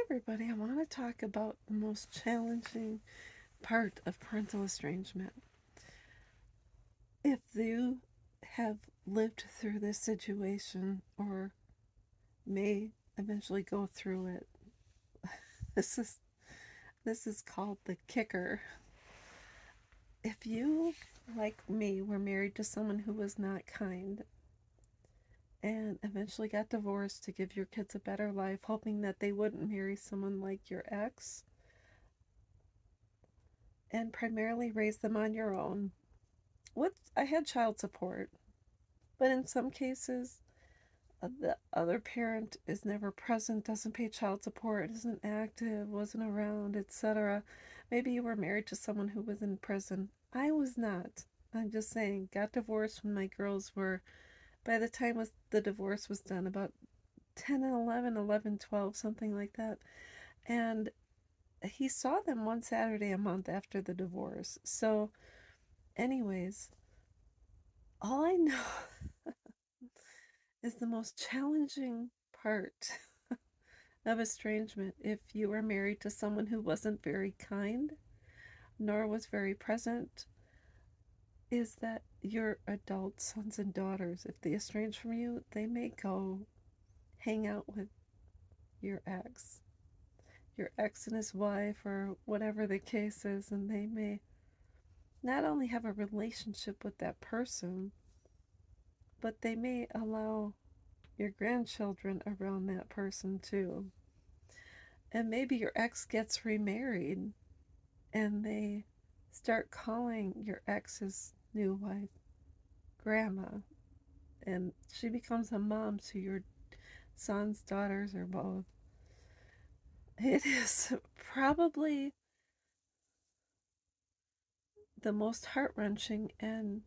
everybody, I want to talk about the most challenging part of parental estrangement. If you have lived through this situation or may eventually go through it, this is this is called the kicker. If you, like me, were married to someone who was not kind and eventually got divorced to give your kids a better life, hoping that they wouldn't marry someone like your ex, and primarily raise them on your own, I had child support, but in some cases, the other parent is never present, doesn't pay child support, isn't active, wasn't around, etc. Maybe you were married to someone who was in prison. I was not. I'm just saying, got divorced when my girls were, by the time the divorce was done, about 10 and 11, 11, 12, something like that. And he saw them one Saturday a month after the divorce. So, anyways, all I know is the most challenging part of estrangement if you were married to someone who wasn't very kind nor was very present is that your adult sons and daughters, if they estrange from you, they may go hang out with your ex, your ex and his wife, or whatever the case is, and they may not only have a relationship with that person, but they may allow your grandchildren around that person too. And maybe your ex gets remarried and they start calling your ex's new wife grandma, and she becomes a mom to your son's daughters or both. It is probably the most heart wrenching and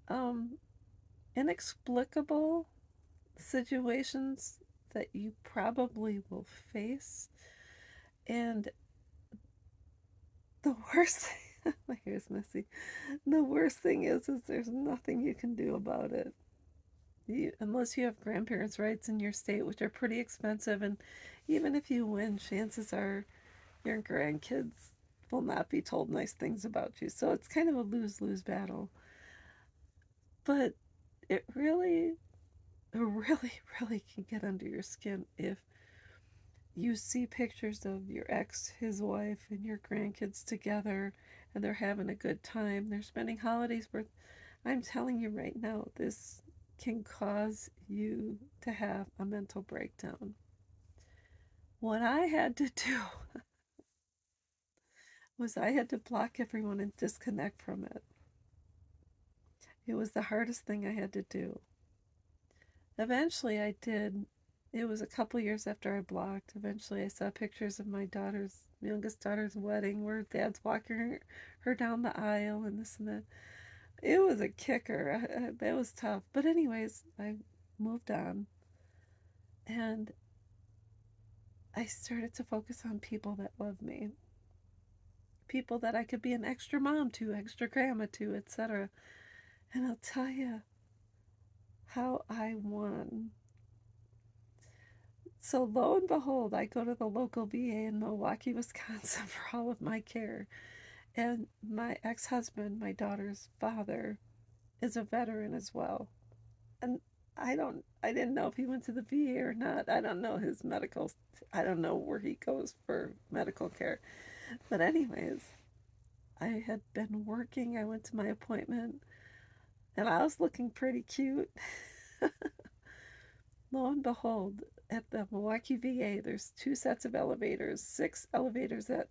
um, inexplicable situations that you probably will face. And the worst thing, my hair's messy. The worst thing is there's nothing you can do about it. Unless you have grandparents' rights in your state, which are pretty expensive, and even if you win, chances are your grandkids will not be told nice things about you. So it's kind of a lose lose battle. But it really can get under your skin if you see pictures of your ex, his wife, and your grandkids together, and they're having a good time. They're spending holidays with. I'm telling you right now, this can cause you to have a mental breakdown. What I had to do was I had to block everyone and disconnect from it. It was the hardest thing I had to do. Eventually, I did. It was a couple years after I blocked. Eventually, I saw pictures of my youngest daughter's wedding, where dad's walking her down the aisle and this and that. It was a kicker. That was tough. But, anyways, I moved on. And I started to focus on people that love me, people that I could be an extra mom to, extra grandma to, etc. And I'll tell you how I won. So lo and behold, I go to the local VA in Milwaukee, Wisconsin for all of my care. And my ex-husband, my daughter's father, is a veteran as well. And I didn't know if he went to the VA or not. I don't know his medical, I don't know where he goes for medical care. But anyways, I had been working. I went to my appointment and I was looking pretty cute. Lo and behold, at the Milwaukee VA, there's two sets of elevators, six elevators at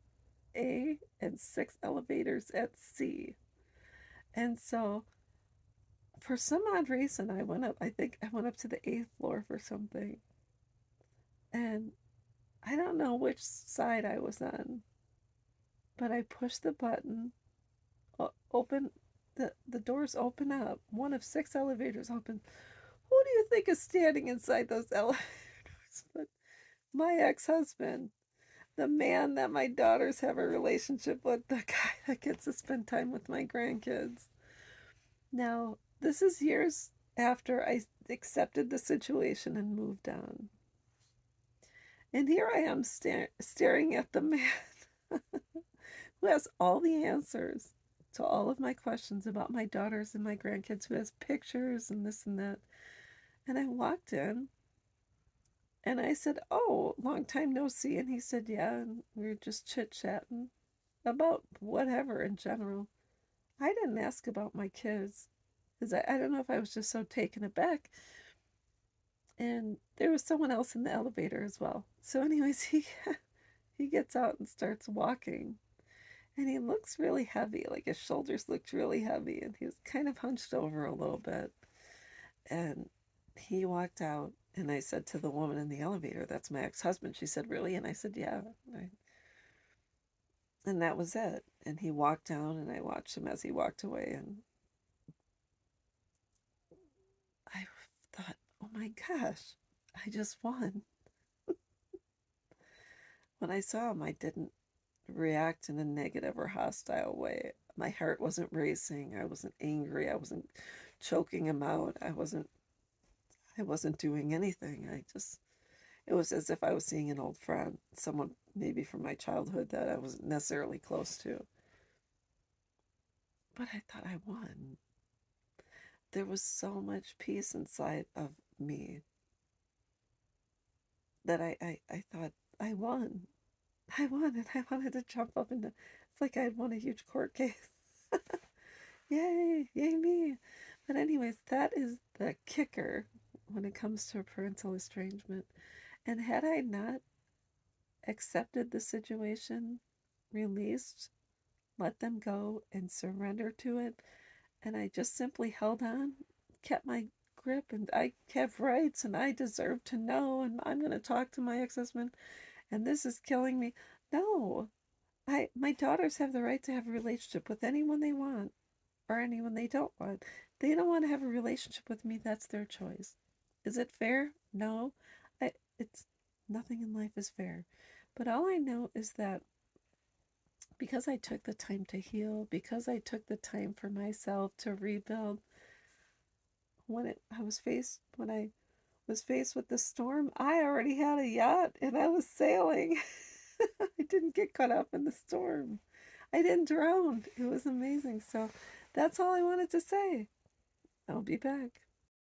A and six elevators at C. And so, for some odd reason, I went up. I think I went up to the eighth floor for something. And I don't know which side I was on, but I pushed the button, open, the doors open up. One of six elevators open. Who do you think is standing inside those elevators? But my ex husband, the man that my daughters have a relationship with, the guy that gets to spend time with my grandkids. Now, this is years after I accepted the situation and moved on. And here I am staring at the man who has all the answers to all of my questions about my daughters and my grandkids, who has pictures and this and that. And I walked in and I said, "Oh, long time no see." And he said, "Yeah." And we were just chit chatting about whatever in general. I didn't ask about my kids because I don't know if I was just so taken aback. And there was someone else in the elevator as well. So, anyways, he gets out and starts walking. And he looks really heavy, like his shoulders looked really heavy, and he was kind of hunched over a little bit. And he walked out, and I said to the woman in the elevator, "That's my ex husband." She said, "Really?" And I said, "Yeah." And that was it. And he walked down, and I watched him as he walked away. And I thought, oh my gosh, I just won. When I saw him, I didn't react in a negative or hostile way. My heart wasn't racing. I wasn't angry. I wasn't choking him out. I wasn't doing anything. It was as if I was seeing an old friend, someone maybe from my childhood that I wasn't necessarily close to. But I thought I won. There was so much peace inside of me that I thought I won. I won, and I wanted to jump up and it's like I had won a huge court case. Yay, yay me. But anyways, that is the kicker when it comes to parental estrangement. And had I not accepted the situation, released, let them go, and surrendered to it, and I just simply held on, kept my grip, and I have rights, and I deserve to know, and I'm going to talk to my ex-husband, and this is killing me. No, my daughters have the right to have a relationship with anyone they want or anyone they don't want. They don't want to have a relationship with me, that's their choice. Is it fair? No. It's nothing in life is fair. But all I know is that because I took the time to heal, because I took the time for myself to rebuild, when I was faced with the storm, I already had a yacht and I was sailing. I didn't get caught up in the storm. I didn't drown. It was amazing. So that's all I wanted to say. I'll be back.